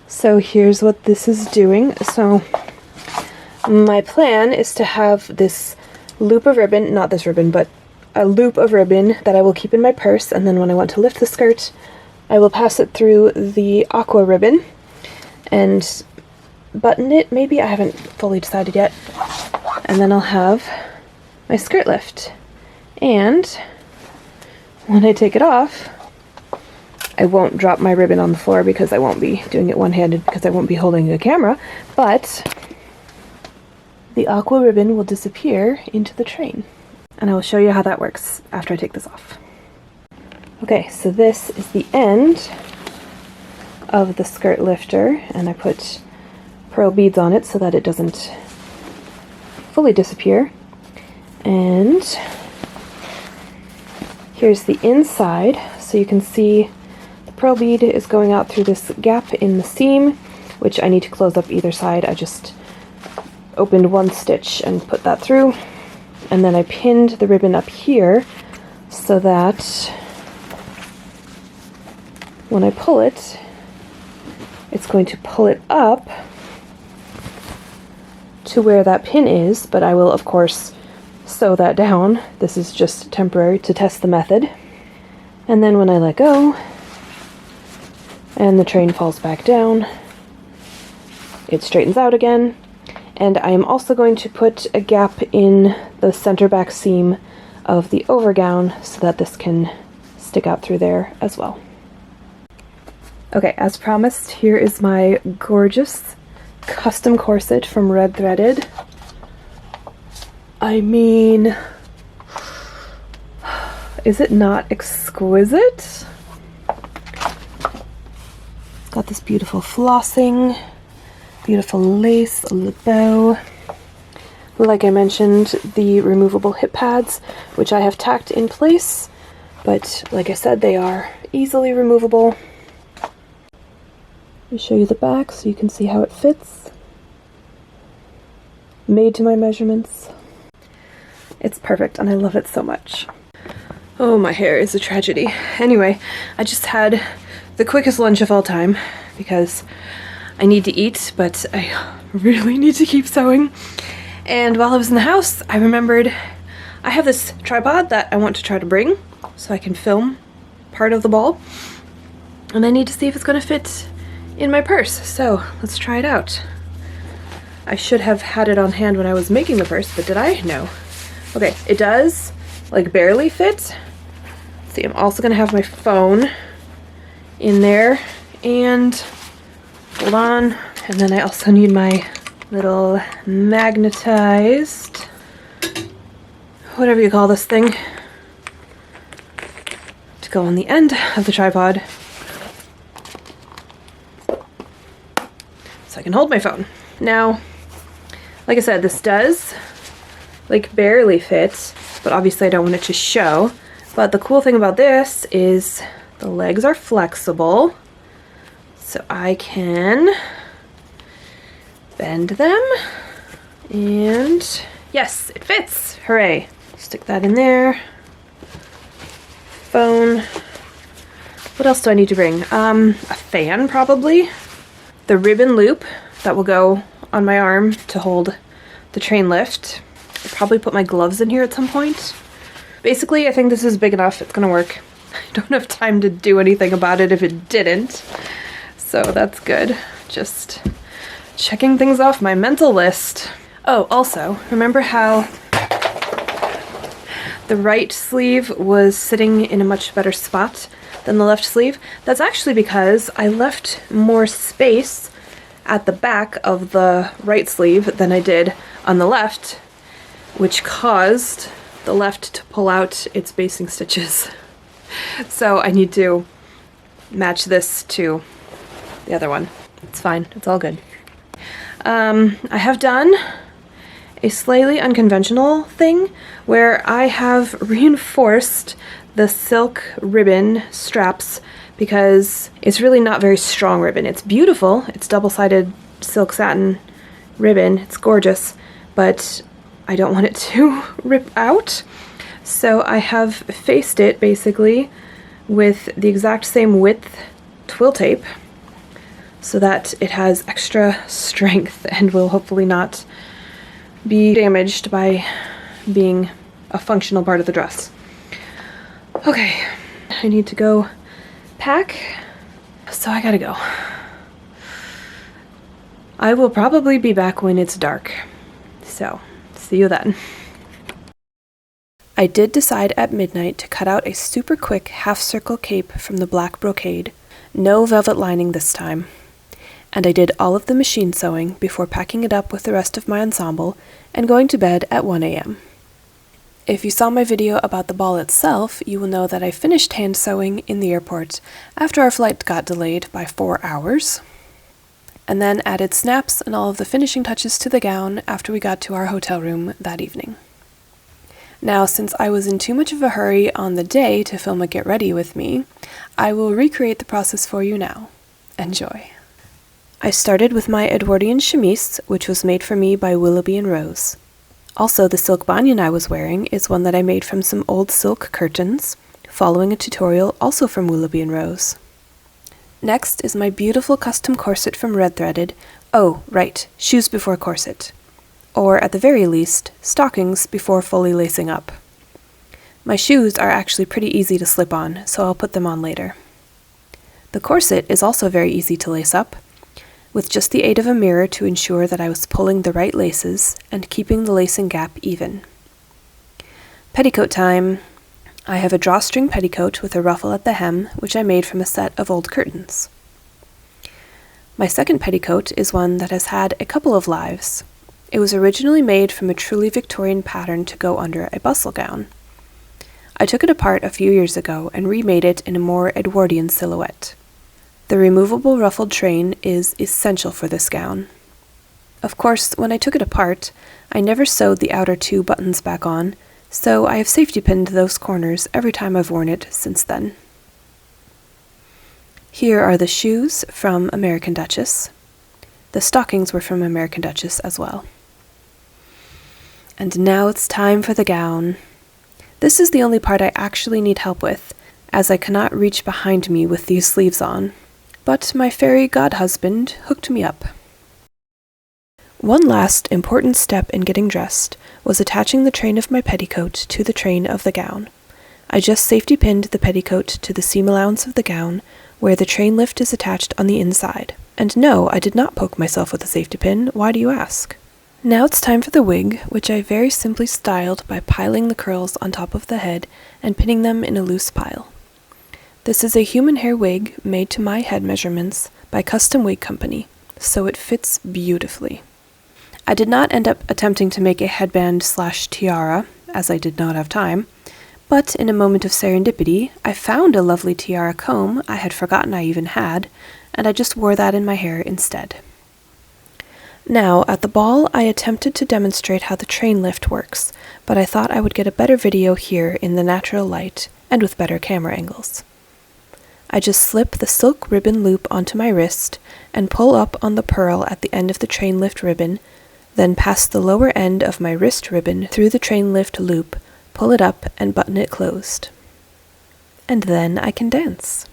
So here's what this is doing. So my plan is to have this loop of ribbon, not this ribbon, but a loop of ribbon that I will keep in my purse, and then when I want to lift the skirt, I will pass it through the aqua ribbon and button it, maybe? I haven't fully decided yet. And then I'll have my skirt lift. And when I take it off, I won't drop my ribbon on the floor because I won't be doing it one-handed because I won't be holding a camera, but the aqua ribbon will disappear into the train. And I will show you how that works after I take this off. Okay, so this is the end of the skirt lifter, and I put pearl beads on it so that it doesn't fully disappear. And here's the inside, so you can see the pearl bead is going out through this gap in the seam, which I need to close up either side. I just opened one stitch and put that through, and then I pinned the ribbon up here so that when I pull it, it's going to pull it up to where that pin is, but I will of course sew that down. This is just temporary to test the method. And then when I let go and the train falls back down, it straightens out again. And I am also going to put a gap in the center back seam of the overgown so that this can stick out through there as well. Okay, as promised, here is my gorgeous custom corset from Red Threaded. I mean, is it not exquisite? It's got this beautiful flossing, beautiful lace, a little bow. Like I mentioned, the removable hip pads, which I have tacked in place, but like I said, they are easily removable. Let me show you the back so you can see how it fits. Made to my measurements. It's perfect and I love it so much. Oh, my hair is a tragedy. Anyway, I just had the quickest lunch of all time because I need to eat, but I really need to keep sewing. And while I was in the house, I remembered I have this tripod that I want to try to bring so I can film part of the ball. And I need to see if it's going to fit in my purse. So let's try it out. I should have had it on hand when I was making the purse, but did I? No. Okay, it does, like, barely fit. Let's see, I'm also going to have my phone in there. And, hold on, and then I also need my little magnetized, whatever you call this thing, to go on the end of the tripod so I can hold my phone. Now, like I said, this does like barely fit, but obviously I don't want it to show. But the cool thing about this is the legs are flexible, so I can bend them, and yes, it fits. Hooray. Stick that in there. Phone. What else do I need to bring? A fan, probably. The ribbon loop that will go on my arm to hold the train lift. I'll probably put my gloves in here at some point. Basically, I think this is big enough. It's gonna work. I don't have time to do anything about it if it didn't. So that's good. Just checking things off my mental list. Oh, also, remember how the right sleeve was sitting in a much better spot than the left sleeve? That's actually because I left more space at the back of the right sleeve than I did on the left, which caused the left to pull out its basting stitches. So I need to match this to the other one. It's fine, it's all good. I have done a slightly unconventional thing where I have reinforced the silk ribbon straps because it's really not very strong ribbon. It's beautiful, it's double-sided silk satin ribbon, it's gorgeous, but I don't want it to rip out. So I have faced it basically with the exact same width twill tape so that it has extra strength and will hopefully not be damaged by being a functional part of the dress. Okay, I need to go pack, so I gotta go. I will probably be back when it's dark, so see you then. I did decide at midnight to cut out a super quick half-circle cape from the black brocade. No velvet lining this time. And I did all of the machine sewing before packing it up with the rest of my ensemble and going to bed at 1 a.m. If you saw my video about the ball itself, you will know that I finished hand sewing in the airport after our flight got delayed by 4 hours, and then added snaps and all of the finishing touches to the gown after we got to our hotel room that evening. Now, since I was in too much of a hurry on the day to film a get ready with me, I will recreate the process for you now. Enjoy. I started with my Edwardian chemise, which was made for me by Willoughby and Rose. Also, the silk banyan I was wearing is one that I made from some old silk curtains, following a tutorial also from Willoughby and Rose. Next is my beautiful custom corset from Red Threaded. Oh, right, shoes before corset. Or, at the very least, stockings before fully lacing up. My shoes are actually pretty easy to slip on, so I'll put them on later. The corset is also very easy to lace up, with just the aid of a mirror to ensure that I was pulling the right laces and keeping the lacing gap even. Petticoat time. I have a drawstring petticoat with a ruffle at the hem, which I made from a set of old curtains. My second petticoat is one that has had a couple of lives. It was originally made from a truly Victorian pattern to go under a bustle gown. I took it apart a few years ago and remade it in a more Edwardian silhouette. The removable ruffled train is essential for this gown. Of course, when I took it apart, I never sewed the outer 2 buttons back on, so I have safety pinned those corners every time I've worn it since then. Here are the shoes from American Duchess. The stockings were from American Duchess as well. And now it's time for the gown. This is the only part I actually need help with, as I cannot reach behind me with these sleeves on, but my fairy godhusband hooked me up. One last important step in getting dressed was attaching the train of my petticoat to the train of the gown. I just safety pinned the petticoat to the seam allowance of the gown, where the train lift is attached on the inside. And no, I did not poke myself with a safety pin. Why do you ask? Now it's time for the wig, which I very simply styled by piling the curls on top of the head and pinning them in a loose pile. This is a human hair wig made to my head measurements by Custom Wig Company, so it fits beautifully. I did not end up attempting to make a headband/tiara, as I did not have time, but in a moment of serendipity, I found a lovely tiara comb I had forgotten I even had, and I just wore that in my hair instead. Now, at the ball, I attempted to demonstrate how the train lift works, but I thought I would get a better video here in the natural light and with better camera angles. I just slip the silk ribbon loop onto my wrist and pull up on the pearl at the end of the train lift ribbon, then pass the lower end of my wrist ribbon through the train lift loop, pull it up, and button it closed. And then I can dance.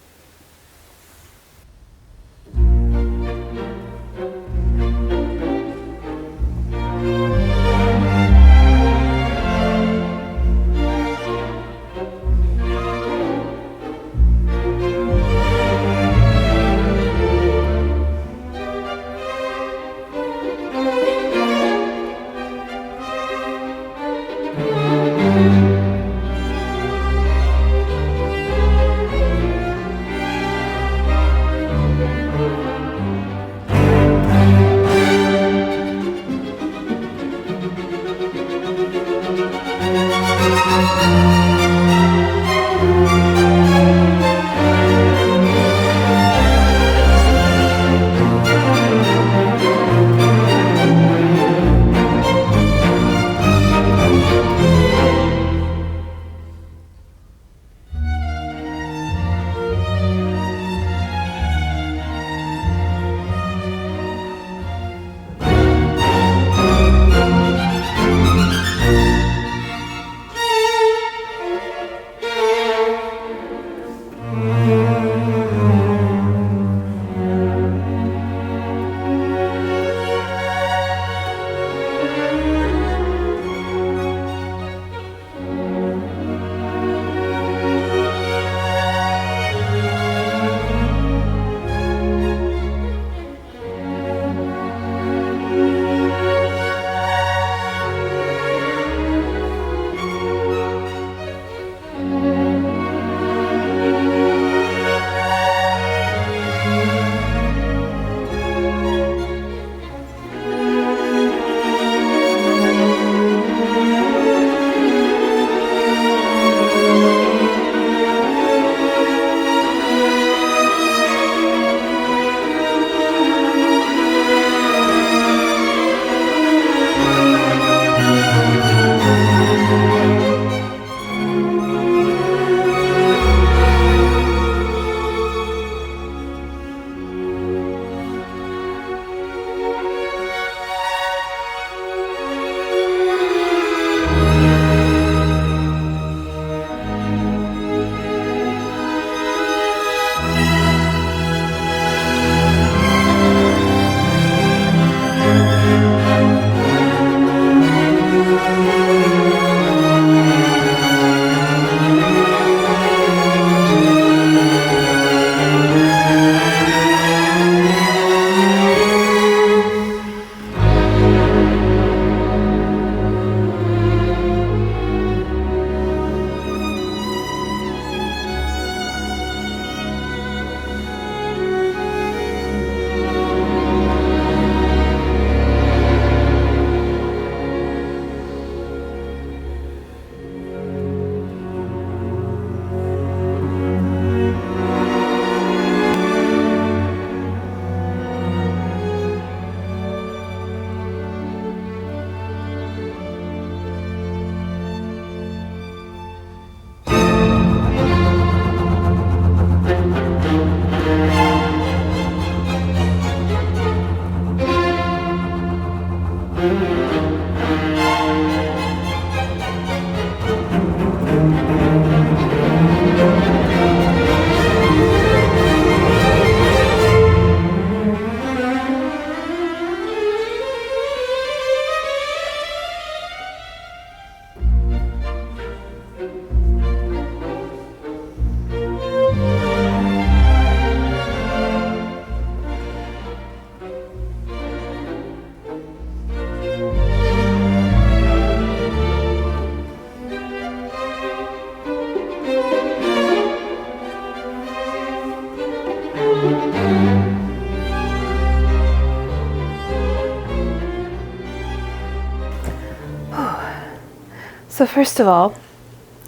So first of all,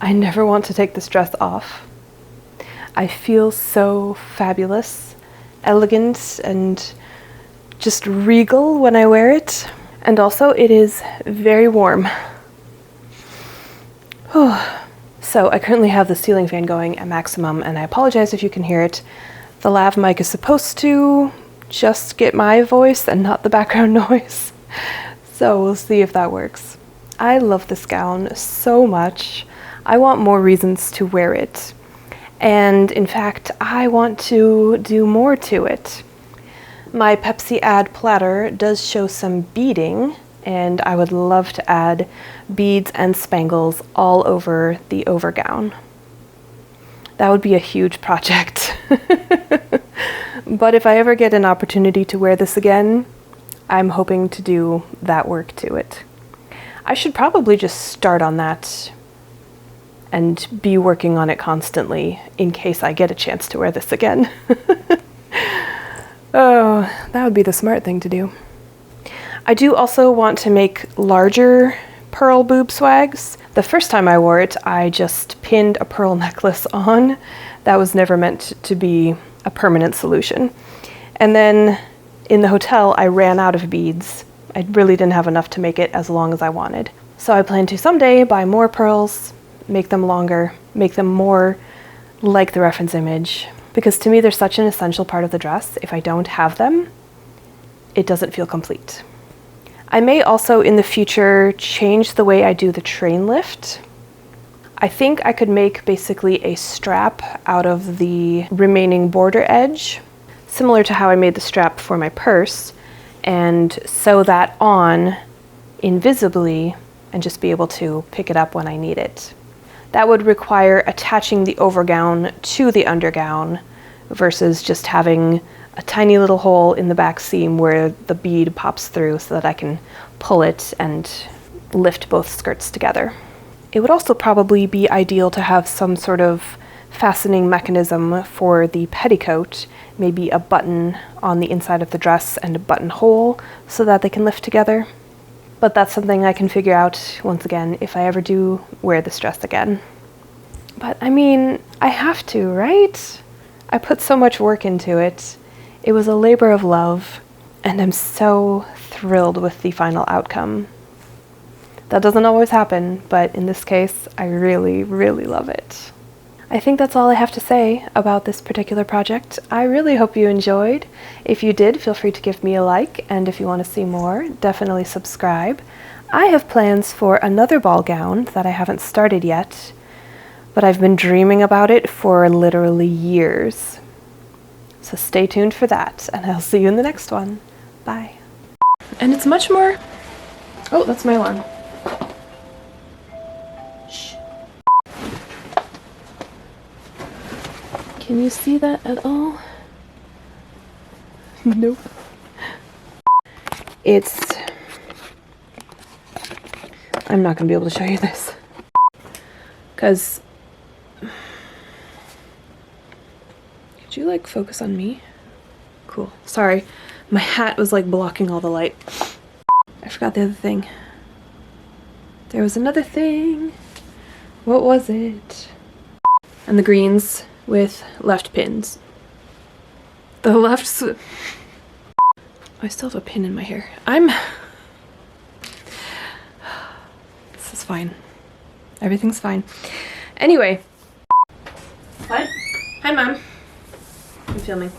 I never want to take this dress off. I feel so fabulous, elegant, and just regal when I wear it. And also, it is very warm. So I currently have the ceiling fan going at maximum, and I apologize if you can hear it. The lav mic is supposed to just get my voice and not the background noise. So we'll see if that works. I love this gown so much. I want more reasons to wear it. And in fact, I want to do more to it. My Pepsi ad platter does show some beading, and I would love to add beads and spangles all over the overgown. That would be a huge project. But if I ever get an opportunity to wear this again, I'm hoping to do that work to it. I should probably just start on that and be working on it constantly in case I get a chance to wear this again. Oh, that would be the smart thing to do. I do also want to make larger pearl boob swags. The first time I wore it, I just pinned a pearl necklace on. That was never meant to be a permanent solution. And then in the hotel, I ran out of beads. I really didn't have enough to make it as long as I wanted. So I plan to someday buy more pearls, make them longer, make them more like the reference image. Because to me, they're such an essential part of the dress. If I don't have them, it doesn't feel complete. I may also in the future change the way I do the train lift. I think I could make basically a strap out of the remaining border edge, similar to how I made the strap for my purse, and sew that on invisibly and just be able to pick it up when I need it. That would require attaching the overgown to the undergown versus just having a tiny little hole in the back seam where the bead pops through so that I can pull it and lift both skirts together. It would also probably be ideal to have some sort of fastening mechanism for the petticoat, maybe a button on the inside of the dress and a buttonhole so that they can lift together. But that's something I can figure out, once again, if I ever do wear this dress again. But I mean, I have to, right? I put so much work into it. It was a labor of love, and I'm so thrilled with the final outcome. That doesn't always happen, but in this case, I really, really love it. I think that's all I have to say about this particular project. I really hope you enjoyed. If you did, feel free to give me a like, and if you want to see more, definitely subscribe. I have plans for another ball gown that I haven't started yet, but I've been dreaming about it for literally years. So stay tuned for that, and I'll see you in the next one. Bye. And it's much more... Oh, that's my alarm. Shh. Can you see that at all? Nope. I'm not gonna be able to show you this. Because... Could you, like, focus on me? Cool. Sorry. My hat was, like, blocking all the light. I forgot the other thing. There was another thing. What was it? And the greens with left pins. The left... I still have a pin in my hair. This is fine. Everything's fine. Anyway. What? Hi, Mom. I'm filming.